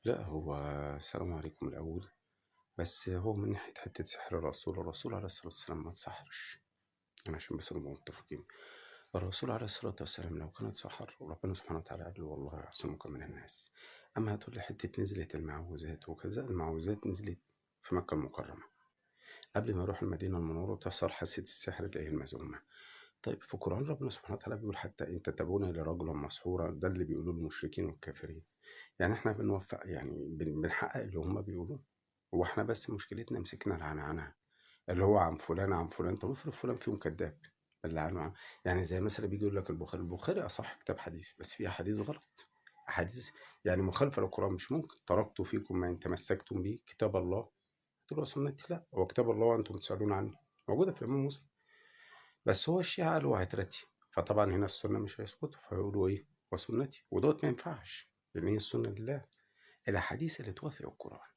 لأ، هو السلام عليكم الأول، بس هو من ناحية حتّة سحر الرسول عليه الصلاة والسلام ما اتسحرش، يعني عشان بس نبقى متفقين. الرسول عليه الصلاة والسلام لو كان اتسحر وربنا سبحانه وتعالى قال له والله يعصمك من الناس. أمّا هتقول لي حتّة نزلت المعوذات وكذا، المعوذات نزلت في مكة المكرمة، قبل ما يروح المدينة المنورة وتحصل حادثة السحر اللي هي المذمومة. طيب في القرآن ربنا سبحانه وتعالى بيقول حتى إن تتبعون لرجلا مسحورا، ده اللي بيقولوه المشركين والكافرين. يعني إحنا بنوفّق يعني بنحقق اللي هُم بيقولوه، هو إحنا بس مشكلتنا مسكنا العنعنة، اللي هو عن فلان، عن فلان، طب افرض فلان فيهم كدّاب، اللي عنه يعني زي مثلًا بييجي يقول لك البخاري أصح كتاب حديث، بس فيه أحاديث غلط، أحاديث يعني مخالفة للقرآن مش ممكن، تركت فيكم ما إن تمسكتم به كتاب الله اتبعوا سنتي، لأ، هو كتاب الله وأنتم تسألون عنه، موجودة في الإمام مسلم، بس هو الشيعة قالوا هترتي، فطبعًا هنا السنة مش هيسكتوا، فيقولوا إيه وسنتي، ودوّة ما ينفعش، لإن هي السنة لله. الأحاديث اللي توافق القرآن،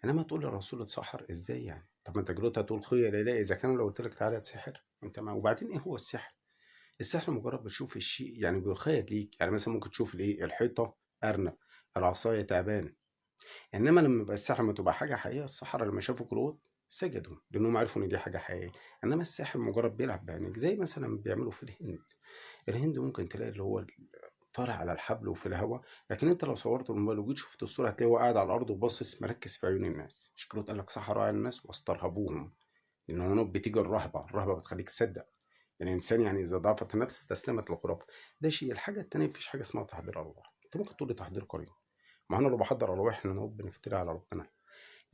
إنما تقول لي الرسول اتسحر إزاي يعني؟ طب ما أنت دلوقتي هتقول خير إليه إذا كان لو قلت لك تعالى اتسحر أنت ما وبعدين إيه هو السحر؟ السحر مجرد بتشوف الشيء يعني بيخيل ليك، يعني مثلا ممكن تشوف الإيه الحيطة أرنب، العصاية تعبان، إنما لما يبقى السحر لما تبقى حاجة حقيقية السحرة لما شافوا كروت سجدوا لأنهم عرفوا إن دي حاجة حقيقية، إنما السحر مجرد بيلعب بعينيك زي مثلا بيعملوا في الهند. الهند ممكن تلاقي اللي هو طالع على الحبل وفي الهوا، لكن انت لو صورت الموبايل وجيت شفت الصوره هتلاقيه هو قاعد على الارض وباصص مركز في عيون الناس، مش كده قال لك سحروا على الناس واسترهبوهم، لان هناك بتيجي الرهبه بتخليك تصدق. الانسان يعني اذا ضعفت النفس استسلمت للخرافه. ده شيء. الحاجه التانيه مفيش حاجه اسمها تحضير ارواح، انت ممكن تقول لي تحضير قرين، ما انا لو بحضر ارواح احنا نقعد بنفتري على ربنا.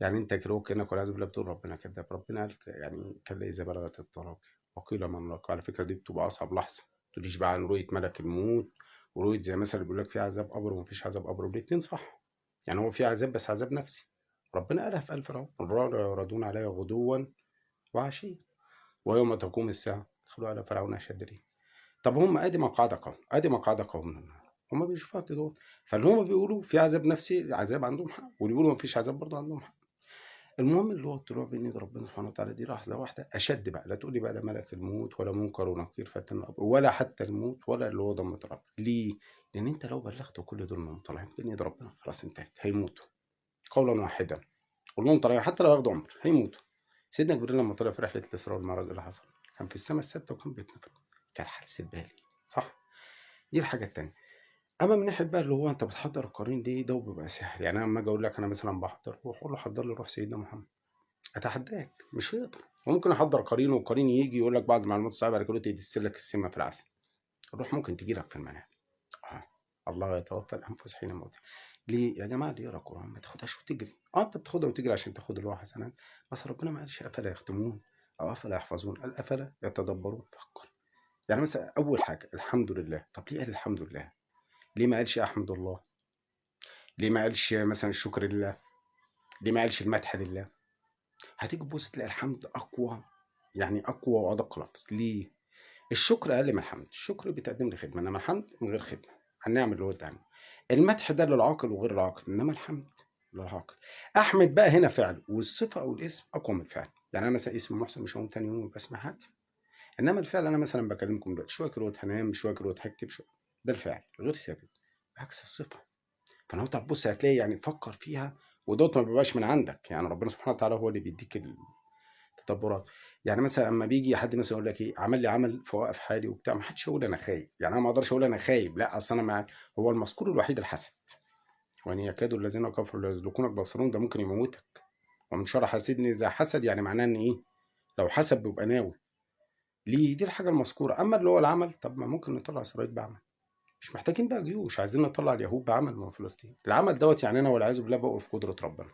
يعني انت كده كانك والعياذ بالله بتقول ربنا كذاب، ربنا قال يعني كلا اذا بلغت التراقي وقيل من راق، على فكره دي بتبقى اصعب لحظه. ما تقوليش بقى عن رؤيه ملك الموت ورؤيه زي مثلا اللي بيقول لك في عذاب قبر ومفيش عذاب قبر، والاتنين صح. يعني هو في عذاب بس عذاب نفسي، ربنا قالها في الف فرعون الرعد يردون عليها غدوا وعشيا ويوم تقوم الساعه ادخلوا على فرعون اشد العذاب. طب هم ادي مقعد قوم، ادي مقعد قوم من النار، هم بيشوفوها كده، فاللي هم بيقولوا في عذاب نفسي عذاب عندهم حق، واللي بيقولوا مفيش عذاب برضه عندهم حق. المهم اللي هو الطلوع بين يد ربنا سبحانه وتعالى دي لحظة واحدة أشد بقى، لا تقول لي بقى لا ملك الموت ولا منكر ونكير فتن الأمر ولا حتى الموت ولا اللي هو ضمة الأمر. ليه؟ لأن أنت لو بلغت كل دول انهم طالعين بين يد ربنا خلاص انتهت، هيموتوا قولا واحدا، كلهم طالعين حتى لو ياخدوا عمر هيموتوا. سيدنا جبريل لما طلع في رحلة الإسراء والمعراج اللي حصل كان في السماء الستة وكان بيتنفذ، كان حدث بالي، صح؟ دي الحاجة التانية. أما من ناحية بقى اللي هو أنت بتحضر القرين دي ده وبيبقى سحر، يعني أنا لما أجي أقول لك أنا مثلا بحضر روح أقول له حضر لي روح سيدنا محمد، اتحداك مش هيقدر. وممكن احضر قرين وقرين يجي يقول لك بعض المعلومات الصعبه على كده تدس لك السم في العسل، الروح ممكن تجي لك في المنام. آه. الله يتوفى الانفس حين موتها. ليه يا جماعه؟ اللي يقرا القران ما تاخدهاش وتجري، انت بتاخدها وتجري عشان تاخد اللي هو حسنات، بس ربنا ما قالش افلا يختمون او افلا يحفظون، قال افلا يتدبرون. فكر. يعني مثلا اول حاجه الحمد لله، طب ليه قال الحمد لله؟ ليه ما قالش احمد الله؟ ليه ما قالش مثلا الشكر لله؟ ليه ما قالش المدح لله؟ هتيجي تبص تلاقي الحمد اقوى، يعني اقوى وادق لفظ. ليه؟ الشكر اقل من الحمد، الشكر بتقدم لي خدمه انما الحمد من غير خدمه، هنعمل اللي هو اداني. المدح ده للعاقل وغير العاقل، انما الحمد للعاقل. احمد بقى هنا فعل، والصفه او الاسم اقوى من الفعل. يعني انا مثلا اسم محسن مش هقوم تاني يوم يبقى اسمي حاتم، انما الفعل انا مثلا بكلمكم دلوقتي شويه كده هنام شويه كده هكتب شويه، ده الفعل غير ثابت، عكس الصفه. فانا انت هتبص هتلاقي يعني فكر فيها، ودوت ما بيبقاش من عندك، يعني ربنا سبحانه وتعالى هو اللي بيديك تدبرات. يعني مثلا اما بيجي حد مثلا يقول لك ايه عمل لي عمل فوقف حالي وبتاع، ما حدش يقول انا خايب، يعني انا ما اقدرش اقول انا خايب، لا اصل انا معاك. هو المذكور الوحيد الحسد، وان يكاد الذين كفروا ليزلقونك بابصارهم، ده ممكن يموتك. ومن شر حاسد اذا حسد، يعني معناه ان ايه؟ لو حسد بيبقى ناوي. ليه؟ دي الحاجه المذكوره. اما اللي هو العمل، طب ما ممكن نطلع اسرائيل بعمل، مش محتاجين بقى جيوش، عايزين نطلع اليهود بعمل من فلسطين. العمل دوت يعني انا والعياذ بالله بقول في قدره ربنا.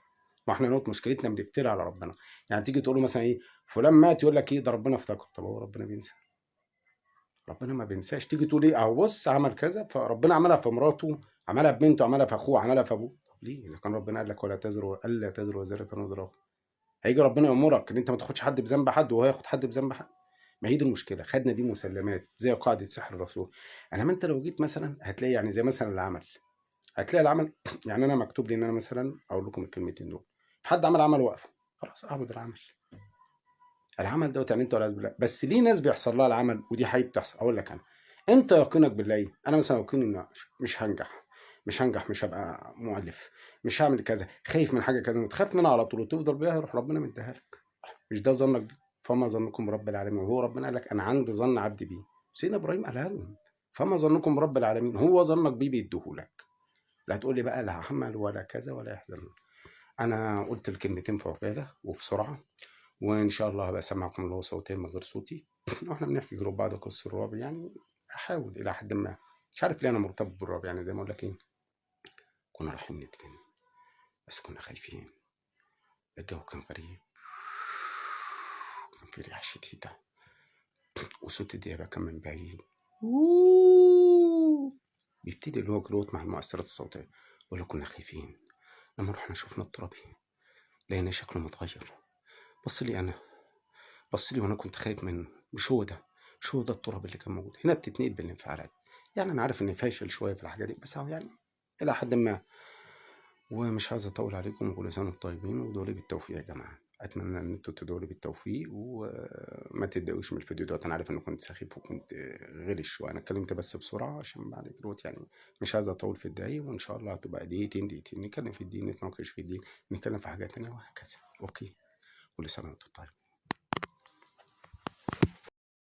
ما احنا نقط مشكلتنا بنفتري على ربنا. يعني تيجي تقول له مثلا ايه فلان مات، يقول لك ايه ده ربنا افتكر. طب هو ربنا بينسى؟ ربنا ما بينساش. تيجي تقول ايه اهو بص عمل كذا، فربنا عملها في مراته، عملها ببنته، عملها في اخوه، عملها في ابوه. طب ليه؟ اذا كان ربنا قال لك ولا تزر الا تزر وزارة وزر اخرى، هيجي ربنا يامرك ان انت ما تاخدش حد بذنب حد وهو ياخد حد بذنب حد؟ ما هي دي المشكله، خدنا دي مسلمات زي قاعده سحر الرسول. انما انت لو جيت مثلا هتلاقي يعني زي مثلا العمل، هتلاقي العمل يعني انا مكتوب لي ان انا مثلا اقول لكم الكلمتين دول، في حد عمل عمل وقفه، خلاص اعبد العمل. العمل دوت يعني انت ولا بالله، بس ليه ناس بيحصل لها العمل ودي حقيقة بتحصل؟ اقول لك انا، انت يقينك بالله ايه؟ انا مثلا يقيني ان مش هنجح، مش هانجح، مش هابقى مؤلف، مش هاعمل كذا، خايف من حاجة كذا، تخاف منها على طول وتفضل بيها يروح ربنا مديها لك. مش ده ظنك بيه؟ فما ظنكم برب العالمين، وهو ربنا قال لك انا عند ظن عبدي بيه. سيدنا ابراهيم قالها لهم. فما ظنكم برب العالمين، هو ظنك بيه بيديهولك. لا تقول لي بقى لا هعمل ولا كذا ولا يحزن. انا قلت الكلمتين في عجاله وبسرعه، وان شاء الله هبقى اسمعكم اللي هو صوتين من غير صوتي. واحنا بنحكي جروب بعض قصه الرعب يعني. احاول الى حد ما. مش عارف ليه انا مرتبط بالرعب، يعني زي ما اقول لك ايه، كنا رايحين ندفن بس كنا خايفين. الجو كان غريب، كان في رياح شديده، وصوت الديابه كان من بعيد. بيبتدي اللي هو جروت مع المؤثرات الصوتيه. ولا كنا خايفين. لما رحنا شفنا الترابي لقينا شكله متغير. بص لي انا، بص لي وانا كنت خايف منه. مش هو ده، مش هو ده التراب اللي كان موجود هنا. بتتنقل بالانفعالات. يعني انا عارف اني فاشل شويه في الحاجات دي، بس هو يعني الى حد ما. ومش عايز اطول عليكم، وكل سنه وانتم طيبين، ودولي بالتوفيق يا جماعه. اتمنى ان انتوا تدعوا لي بالتوفيق وما تتضايقوش من الفيديو دوت. انا عارف اني كنت سخيف وكنت غلش شويه. انا اتكلمت بس بسرعه عشان بعد كده يعني مش عايز اطول في الدقايق. وان شاء الله هتبقى دقيقتين دقيقتين نتكلم في الدين، نتناقش في الدين، نتكلم في حاجات تانية وهكذا. اوكي. كل سنه وانتم طيبين.